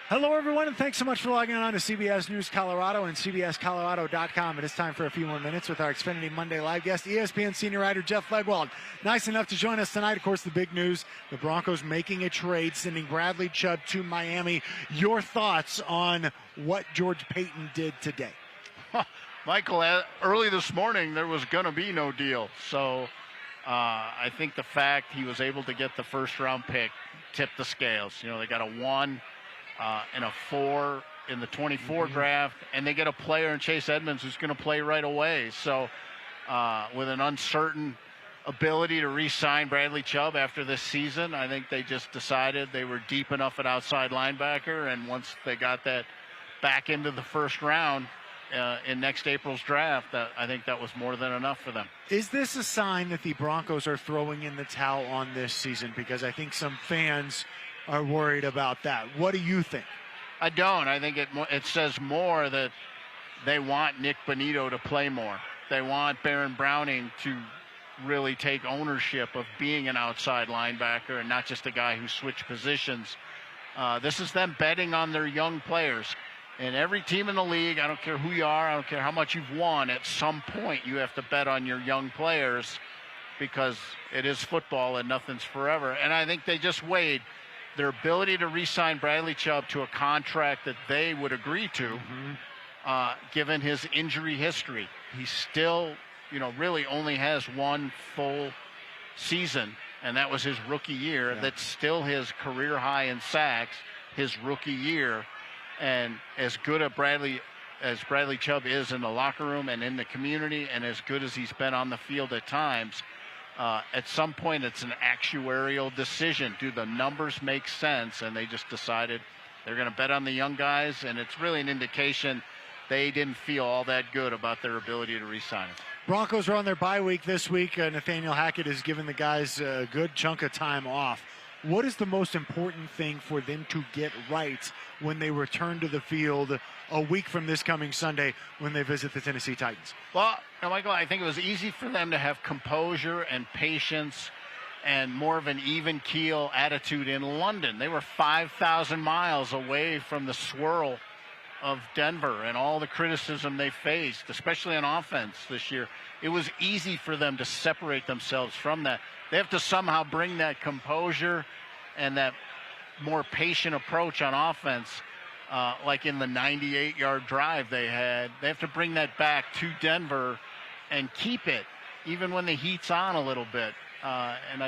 Hello, everyone, and thanks so much for logging on to CBS News Colorado and CBSColorado.com. It is time for a few more minutes with our Xfinity Monday Live guest, ESPN senior writer Jeff Legwold. Nice enough to join us tonight. Of course, the big news, the Broncos making a trade, sending Bradley Chubb to Miami. Your thoughts on what George Payton did today? Michael, early this morning, there was going to be no deal. So I think the fact he was able to get the first-round pick tipped the scales. You know, they got a 1 and a 4 in the 24 draft, and they get a player in Chase Edmonds who's going to play right away. So with an uncertain ability to re-sign Bradley Chubb after this season, I think they just decided they were deep enough at outside linebacker, and once they got that back into the first round in next April's draft, I think that was more than enough for them. Is this a sign that the Broncos are throwing in the towel on this season? Because I think some fans are worried about that. What do you think? I don't. I think it says more that they want Nick Bonito to play more. They want Baron Browning to really take ownership of being an outside linebacker and not just a guy who switched positions. This is them betting on their young players. And every team in the league, I don't care who you are, I don't care how much you've won, at some point you have to bet on your young players because it is football and nothing's forever. And I think they just weighed their ability to re-sign Bradley Chubb to a contract that they would agree to, given his injury history. He still, really only has one full season, and that was his rookie year. Yeah. That's still his career high in sacks, his rookie year. And as good as Bradley Chubb is in the locker room and in the community, and as good as he's been on the field at times, at some point it's an actuarial decision. Do the numbers make sense? And they just decided they're going to bet on the young guys, and it's really an indication they didn't feel all that good about their ability to re-sign him. Broncos are on their bye week this week. Nathaniel Hackett has given the guys a good chunk of time off. What is the most important thing for them to get right when they return to the field a week from this coming Sunday when they visit the Tennessee Titans? Well, Michael, I think it was easy for them to have composure and patience and more of an even keel attitude in London. They were 5,000 miles away from the swirl of Denver and all the criticism they faced, especially on offense this year. It was easy for them to separate themselves from that. They have to somehow bring that composure and that more patient approach on offense, like in the 98-yard drive they had. They have to bring that back to Denver and keep it, even when the heat's on a little bit. And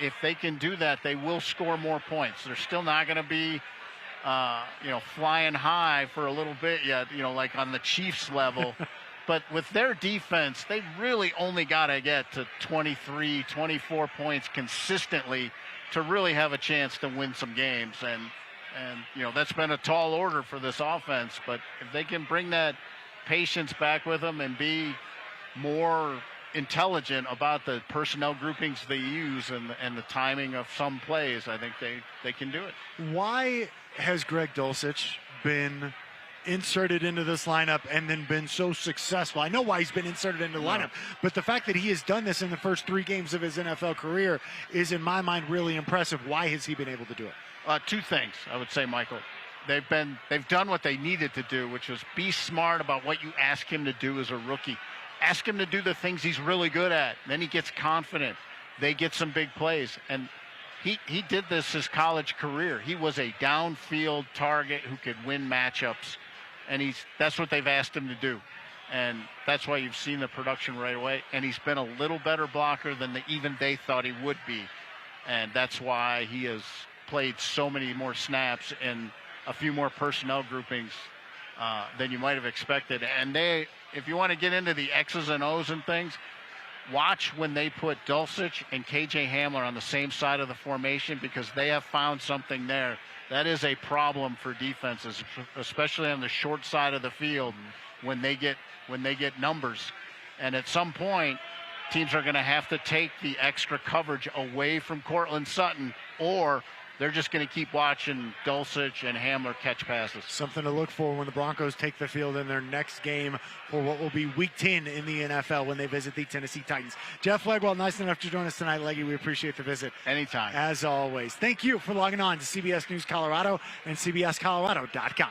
if they can do that, they will score more points. They're still not going to be flying high for a little bit yet, like on the Chiefs level. But with their defense, they really only got to get to 23, 24 points consistently to really have a chance to win some games. And that's been a tall order for this offense. But if they can bring that patience back with them and be more intelligent about the personnel groupings they use and the timing of some plays, I think they can do it. Why has Greg Dulcich been inserted into this lineup and then been so successful? I know why he's been inserted into the lineup, but the fact that he has done this in the first 3 games of his NFL career is, in my mind, really impressive. Why has he been able to do it? 2 things, I would say, Michael. They've done what they needed to do, which was be smart about what you ask him to do as a rookie. Ask him to do the things he's really good at. Then he gets confident. They get some big plays. And he did this his college career. He was a downfield target who could win matchups. And that's what they've asked him to do. And that's why you've seen the production right away. And he's been a little better blocker than even they thought he would be. And that's why he has played so many more snaps and a few more personnel groupings than you might have expected. And if you want to get into the X's and O's and things, watch when they put Dulcich and KJ Hamler on the same side of the formation, because they have found something there. That is a problem for defenses, especially on the short side of the field when they get numbers. And at some point, teams are going to have to take the extra coverage away from Cortland Sutton, or they're just going to keep watching Dulcich and Hamler catch passes. Something to look for when the Broncos take the field in their next game for what will be Week 10 in the NFL when they visit the Tennessee Titans. Jeff Legwold, nice enough to join us tonight, Leggy. We appreciate the visit. Anytime. As always. Thank you for logging on to CBS News Colorado and CBSColorado.com.